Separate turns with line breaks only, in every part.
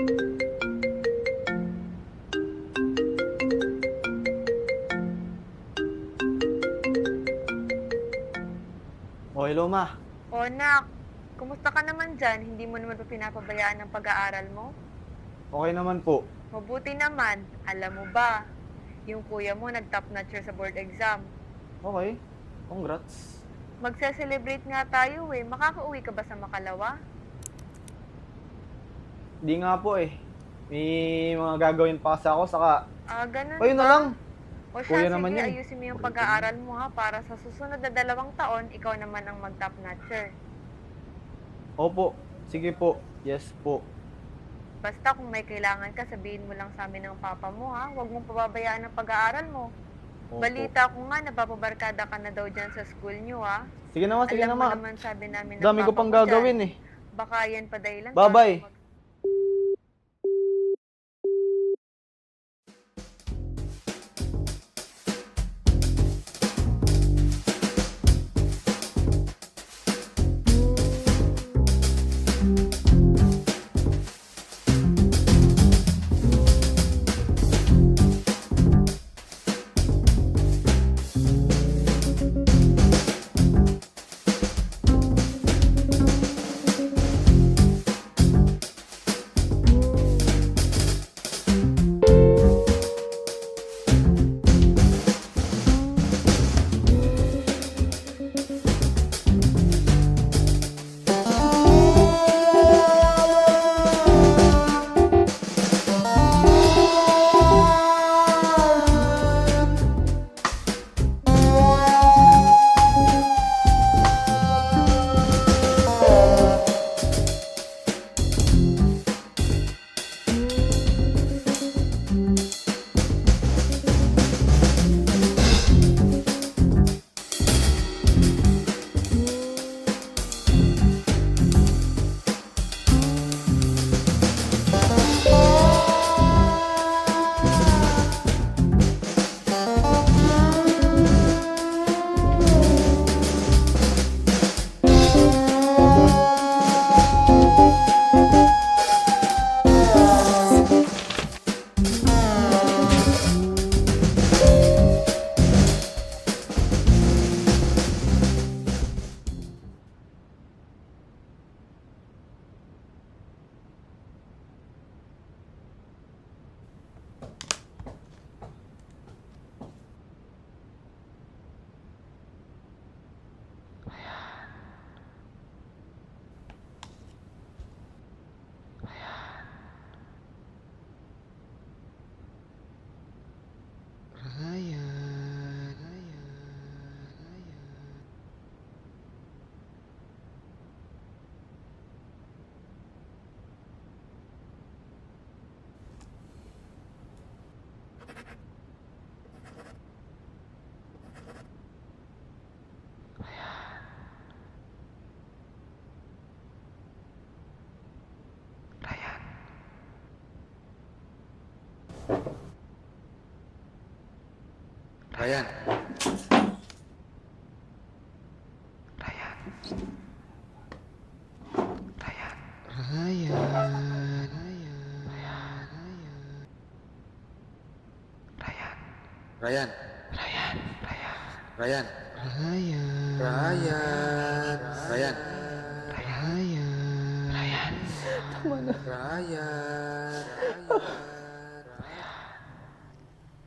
O, hello ma.
O nak, kumusta ka naman dyan? Hindi mo naman ba pinapabayaan ng pag-aaral mo?
Okay naman po.
Mabuti naman, alam mo ba, yung kuya mo nag-top notcher sa board exam.
Okay. Congrats.
Magse-celebrate nga tayo eh. Makakauwi ka ba sa Makalawa?
Di nga po eh. May mga gagawin pa kasi ako, saka
Ganun
kayo
ba?
na lang.
O siya,
Kuya naman
sige,
yun.
ayusin mo yung pag-aaral mo ha, para sa susunod na 2 taon, ikaw naman ang mag-top notcher.
Opo. Sige po. Yes po.
Basta kung may kailangan ka, sabihin mo lang sa amin ng papa mo ha. Huwag mong pababayaan ang pag-aaral mo.
Opo.
Balita ko nga, napapabarkada ka na daw dyan sa school nyo ha.
Sige na ma, sige
Alam
na
mo
ma.
naman sabi namin ng
Dami ko
papa
pang
mo
gagawin
dyan,
eh.
baka yan pa dahilan
Bye-bye.
para
Ryan. Ryan. Ryan. Ryan. Ryan.
Tama na.
Ryan.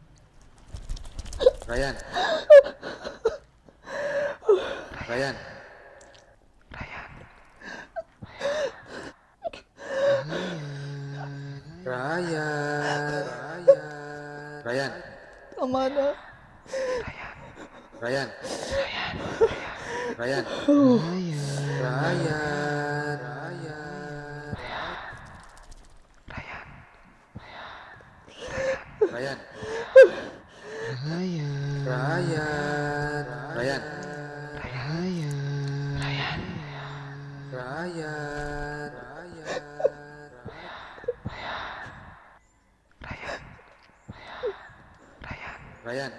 Ryan. Ryan. Ryan. Ryan.
Tama na.
Ryan. Ryan. Ryan. Ryan. Ryan. Ryan. Ryan. Ryan.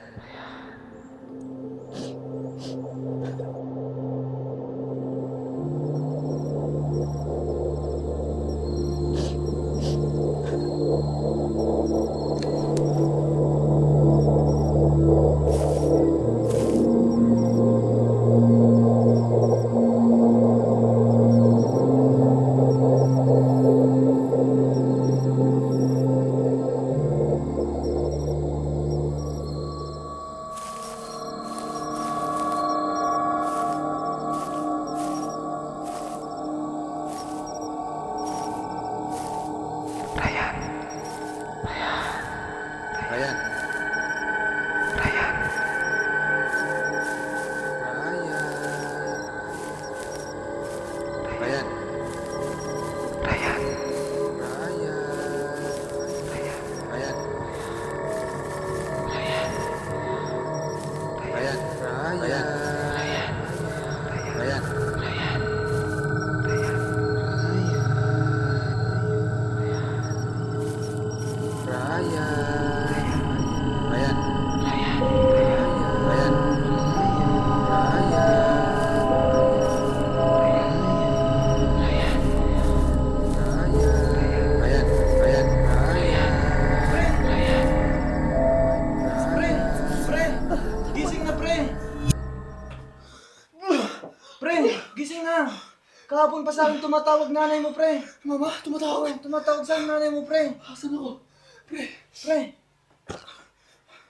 Kahapon pa sa akin tumatawag nanay mo, pre.
Mama, tumatawag.
Oo, tumatawag sa akin nanay mo, pre.
Asan ako? Pre,
Pre,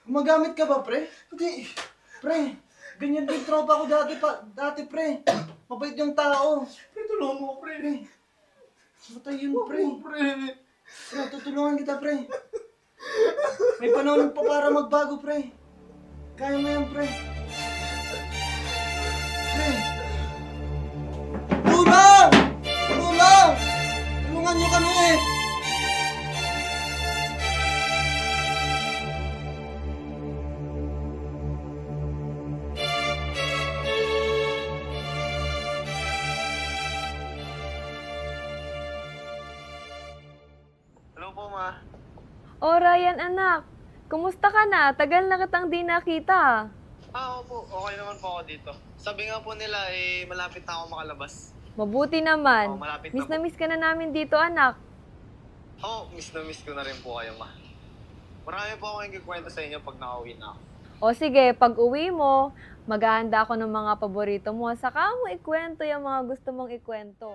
gumagamit ka ba, pre?
hindi.
Pre, ganyan din tropa ko dati, pre. Mabait yung tao.
Pre, tulungan mo ako, pre.
Pre, matay yun, pre.
Pre.
Pre, tutulungan kita, pre. May panahon pa para magbago, pre. Kaya mo yan, pre. Pre. Tulong! Tulong! Tulungan nyo kami!
Hello po, ma.
Oh, Ryan anak. Kumusta ka na? Tagal na kitang di nakita.
Opo. Okay naman po ako dito. Sabi nga po nila, malapit na ako makalabas.
Mabuti naman.
Oh, malapit na
Miss
po.
na miss ka na namin dito, anak.
Miss na miss ko na rin po kayo, ma. Marami po akong ikikwento sa inyo pag nakauwi na ako.
O sige, pag uwi mo, maghahanda ako ng mga paborito mo. Saka mo ikwento yung mga gusto mong ikwento.